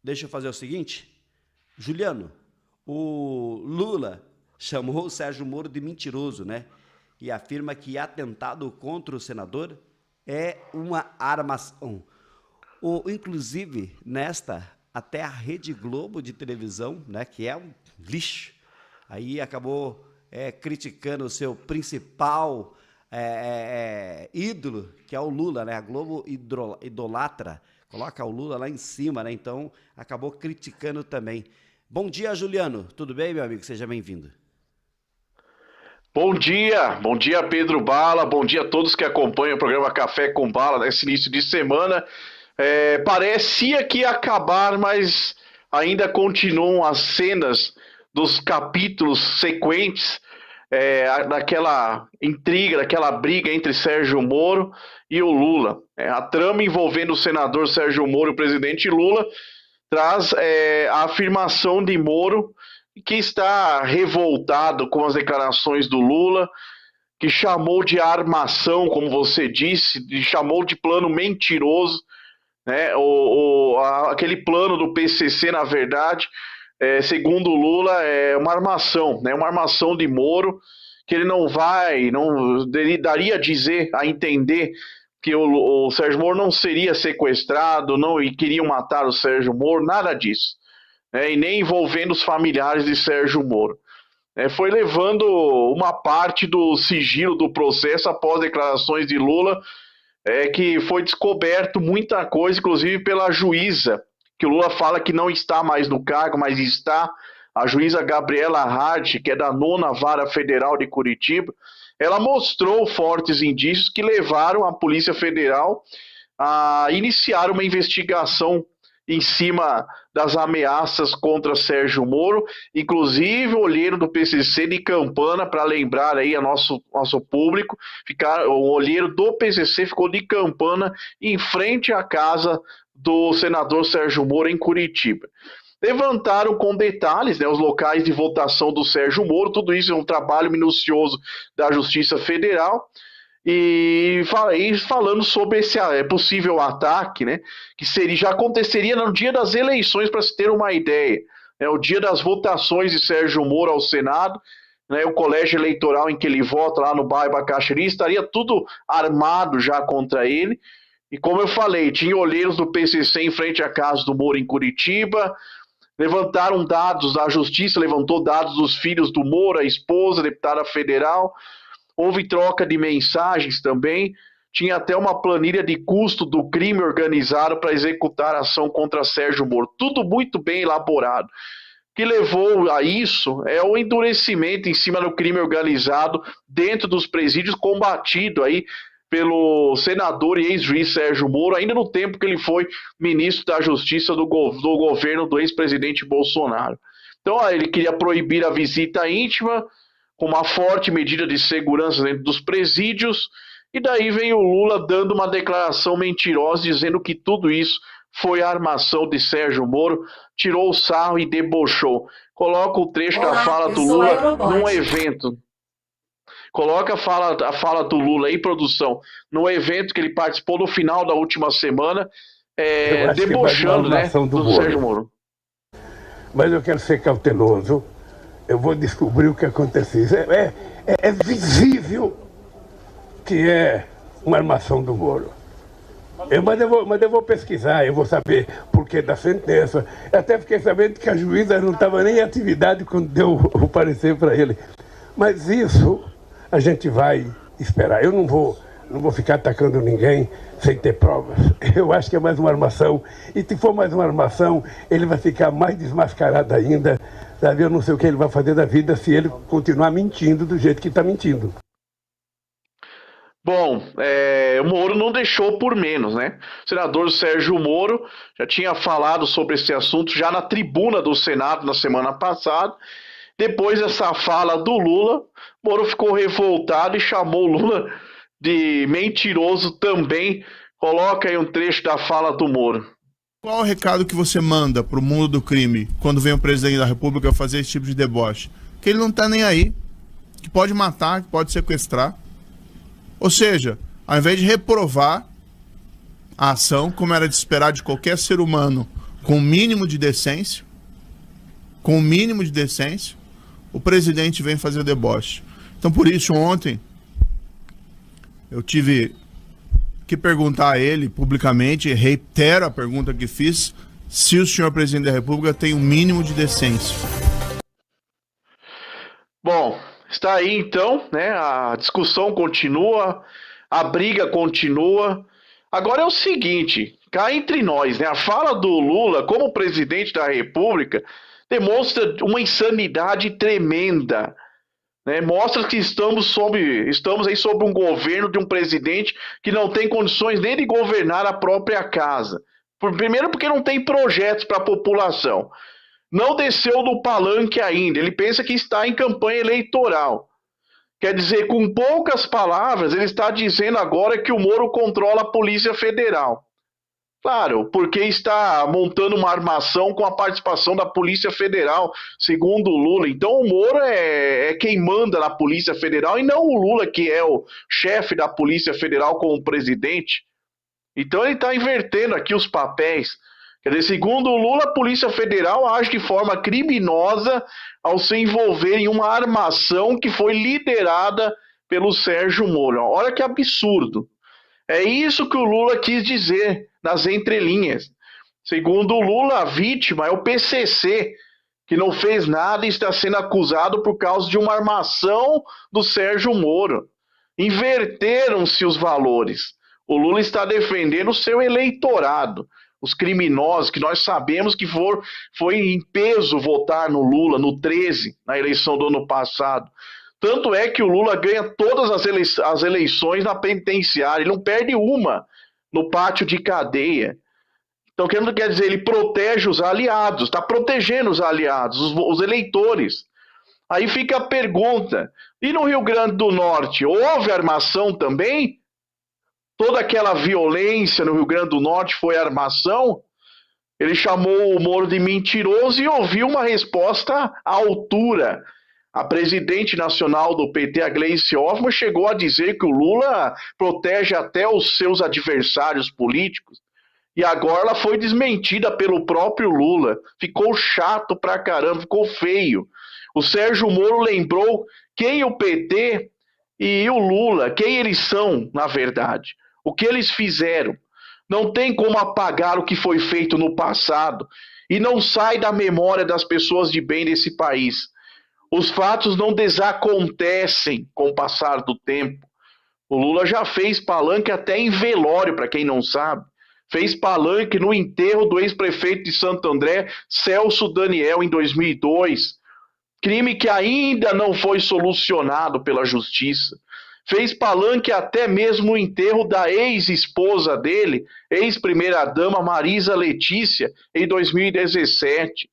deixa eu fazer o seguinte. Juliano, o Lula chamou o Sérgio Moro de mentiroso, né? E afirma que atentado contra o senador é uma armação. Inclusive, até a Rede Globo de televisão, né, que é um lixo, aí acabou criticando o seu principal ídolo, que é o Lula, né? A Globo idolatra, coloca o Lula lá em cima, né? Então, acabou criticando também. Bom dia, Juliano. Tudo bem, meu amigo? Seja bem-vindo. Bom dia Pedro Bala, bom dia a todos que acompanham o programa Café com Bala nesse início de semana. Parecia que ia acabar, mas ainda continuam as cenas dos capítulos sequentes daquela intriga, daquela briga entre Sérgio Moro e o Lula. A trama envolvendo o senador Sérgio Moro e o presidente Lula traz a afirmação de Moro, que está revoltado com as declarações do Lula, que chamou de armação, como você disse, chamou de plano mentiroso, né? Aquele plano do PCC, na verdade, segundo o Lula, é uma armação, né? Uma armação de Moro, que ele não ele daria a entender que o Sérgio Moro não seria sequestrado, e queriam matar o Sérgio Moro, nada disso. E nem envolvendo os familiares de Sérgio Moro. Foi levando uma parte do sigilo do processo após declarações de Lula, que foi descoberto muita coisa, inclusive pela juíza, que o Lula fala que não está mais no cargo, mas está, a juíza Gabriela Hart, que é da 9ª Vara Federal de Curitiba. Ela mostrou fortes indícios que levaram a Polícia Federal a iniciar uma investigação em cima das ameaças contra Sérgio Moro, inclusive o olheiro do PCC de Campana, para lembrar aí a nosso público, o olheiro do PCC ficou de Campana em frente à casa do senador Sérgio Moro em Curitiba. Levantaram com detalhes, né, os locais de votação do Sérgio Moro, tudo isso é um trabalho minucioso da Justiça Federal, e falando sobre esse possível ataque, né, que já aconteceria no dia das eleições, para se ter uma ideia, né, o dia das votações de Sérgio Moro ao Senado, né, o colégio eleitoral em que ele vota lá no bairro Bacaxiri, estaria tudo armado já contra ele, e como eu falei, tinha olheiros do PCC em frente à casa do Moro em Curitiba, levantaram dados, a Justiça levantou dados dos filhos do Moro, a esposa, a deputada federal. Houve troca de mensagens também, tinha até uma planilha de custo do crime organizado para executar a ação contra Sérgio Moro. Tudo muito bem elaborado. O que levou a isso é o endurecimento em cima do crime organizado dentro dos presídios, combatido aí pelo senador e ex-juiz Sérgio Moro, ainda no tempo que ele foi ministro da Justiça do governo do ex-presidente Bolsonaro. Então, ele queria proibir a visita íntima, com uma forte medida de segurança dentro dos presídios, e daí vem o Lula dando uma declaração mentirosa, dizendo que tudo isso foi a armação de Sérgio Moro, tirou o sarro e debochou. Coloca o trecho da fala do Lula num evento. Coloca a fala do Lula aí, produção, no evento que ele participou no final da última semana, debochando, né, do Sérgio Moro. Mas eu quero ser cauteloso. Eu vou descobrir o que aconteceu. É visível que é uma armação do Moro. Mas eu vou pesquisar, eu vou saber por que da sentença. Eu até fiquei sabendo que a juíza não estava nem em atividade quando deu o parecer para ele. Mas isso a gente vai esperar. Eu não vou ficar atacando ninguém sem ter provas. Eu acho que é mais uma armação. E se for mais uma armação, ele vai ficar mais desmascarado ainda. Sabe? Eu não sei o que ele vai fazer da vida se ele continuar mentindo do jeito que está mentindo. Bom, o Moro não deixou por menos, né? O senador Sérgio Moro já tinha falado sobre esse assunto já na tribuna do Senado na semana passada. Depois dessa fala do Lula, Moro ficou revoltado e chamou o Lula de mentiroso também. Coloca aí um trecho da fala do Moro. Qual o recado que você manda pro mundo do crime quando vem o presidente da República fazer esse tipo de deboche? Que ele não tá nem aí, que pode matar, que pode sequestrar. Ou seja, ao invés de reprovar a ação, como era de esperar de qualquer ser humano com o mínimo de decência, o presidente vem fazer deboche. Então, por isso, ontem, eu tive que perguntar a ele publicamente, reitero a pergunta que fiz, se o senhor presidente da República tem um mínimo de decência. Bom, está aí então, né? A discussão continua, a briga continua. Agora é o seguinte, cá entre nós, né? A fala do Lula como presidente da República demonstra uma insanidade tremenda, né? Mostra que estamos aí sob um governo de um presidente que não tem condições nem de governar a própria casa. Primeiro porque não tem projetos para a população. Não desceu do palanque ainda. Ele pensa que está em campanha eleitoral. Quer dizer, com poucas palavras, ele está dizendo agora que o Moro controla a Polícia Federal. Claro, porque está montando uma armação com a participação da Polícia Federal, segundo o Lula. Então o Moro é quem manda na Polícia Federal e não o Lula, que é o chefe da Polícia Federal como presidente. Então ele está invertendo aqui os papéis. Quer dizer, segundo o Lula, a Polícia Federal age de forma criminosa ao se envolver em uma armação que foi liderada pelo Sérgio Moro. Olha que absurdo. É isso que o Lula quis dizer nas entrelinhas. Segundo o Lula, a vítima é o PCC, que não fez nada e está sendo acusado por causa de uma armação do Sérgio Moro. Inverteram-se os valores. O Lula está defendendo o seu eleitorado, os criminosos, que nós sabemos que foi em peso votar no Lula, no 13, na eleição do ano passado. Tanto é que o Lula ganha todas as eleições na penitenciária, ele não perde uma no pátio de cadeia. Então, quer dizer, ele protege os aliados, está protegendo os aliados, os eleitores. Aí fica a pergunta, e no Rio Grande do Norte, houve armação também? Toda aquela violência no Rio Grande do Norte foi armação? Ele chamou o Moro de mentiroso e ouviu uma resposta à altura. A presidente nacional do PT, a Gleice Hoffmann, chegou a dizer que o Lula protege até os seus adversários políticos. E agora ela foi desmentida pelo próprio Lula. Ficou chato pra caramba, ficou feio. O Sérgio Moro lembrou quem o PT e o Lula, quem eles são, na verdade. O que eles fizeram. Não tem como apagar o que foi feito no passado. E não sai da memória das pessoas de bem desse país. Os fatos não desacontecem com o passar do tempo. O Lula já fez palanque até em velório, para quem não sabe. Fez palanque no enterro do ex-prefeito de Santo André, Celso Daniel, em 2002. Crime que ainda não foi solucionado pela justiça. Fez palanque até mesmo no enterro da ex-esposa dele, ex-primeira-dama Marisa Letícia, em 2017.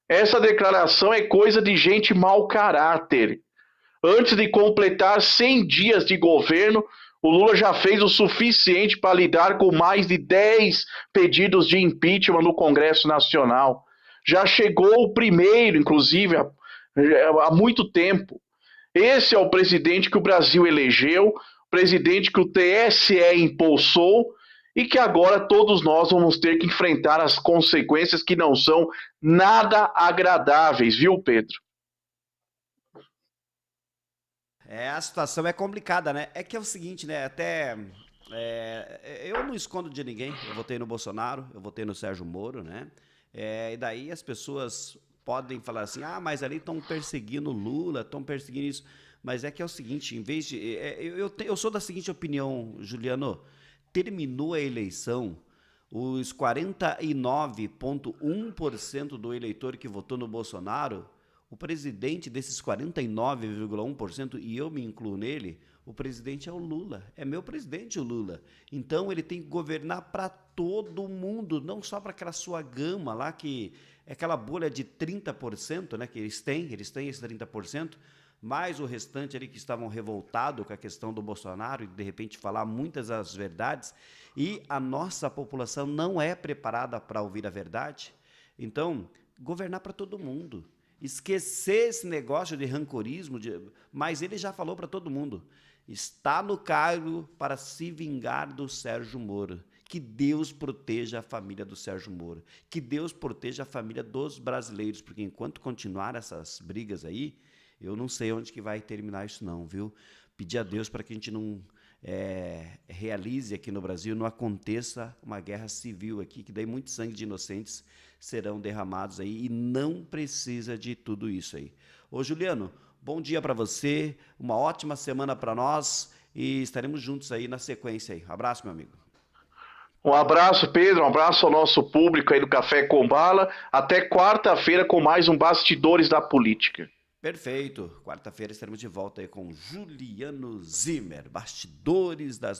Essa declaração é coisa de gente mau caráter. Antes de completar 100 dias de governo, o Lula já fez o suficiente para lidar com mais de 10 pedidos de impeachment no Congresso Nacional. Já chegou o primeiro, inclusive, há muito tempo. Esse é o presidente que o Brasil elegeu, o presidente que o TSE impulsou e que agora todos nós vamos ter que enfrentar as consequências que não são nada agradáveis, viu, Pedro? A situação é complicada, né? É que é o seguinte, né? Eu não escondo de ninguém. Eu votei no Bolsonaro, eu votei no Sérgio Moro, né? E daí as pessoas podem falar assim, mas ali estão perseguindo Lula, estão perseguindo isso. Mas é que é o seguinte, em vez de... eu sou da seguinte opinião, Juliano. Terminou a eleição, os 49,1% do eleitor que votou no Bolsonaro, o presidente desses 49,1%, e eu me incluo nele, o presidente é o Lula. É meu presidente o Lula. Então ele tem que governar para todo mundo, não só para aquela sua gama lá, que é aquela bolha de 30%, né, que eles têm esses 30%, mais o restante ali que estavam revoltados com a questão do Bolsonaro e, de repente, falar muitas das verdades. E a nossa população não é preparada para ouvir a verdade. Então, governar para todo mundo. Esquecer esse negócio de rancorismo, mas ele já falou para todo mundo. Está no cargo para se vingar do Sérgio Moro, Que Deus proteja a família do Sérgio Moro, que Deus proteja a família dos brasileiros, porque enquanto continuar essas brigas aí, eu não sei onde que vai terminar isso não, viu? Pedir a Deus para que a gente não realize aqui no Brasil, não aconteça uma guerra civil aqui, que daí muito sangue de inocentes serão derramados aí e não precisa de tudo isso aí. Ô Juliano, bom dia para você, uma ótima semana para nós e estaremos juntos aí na sequência aí. Abraço, meu amigo. Um abraço, Pedro, um abraço ao nosso público aí do Café com Bala. Até quarta-feira com mais um Bastidores da Política. Perfeito. Quarta-feira estaremos de volta aí com Juliano Zimmer, Bastidores da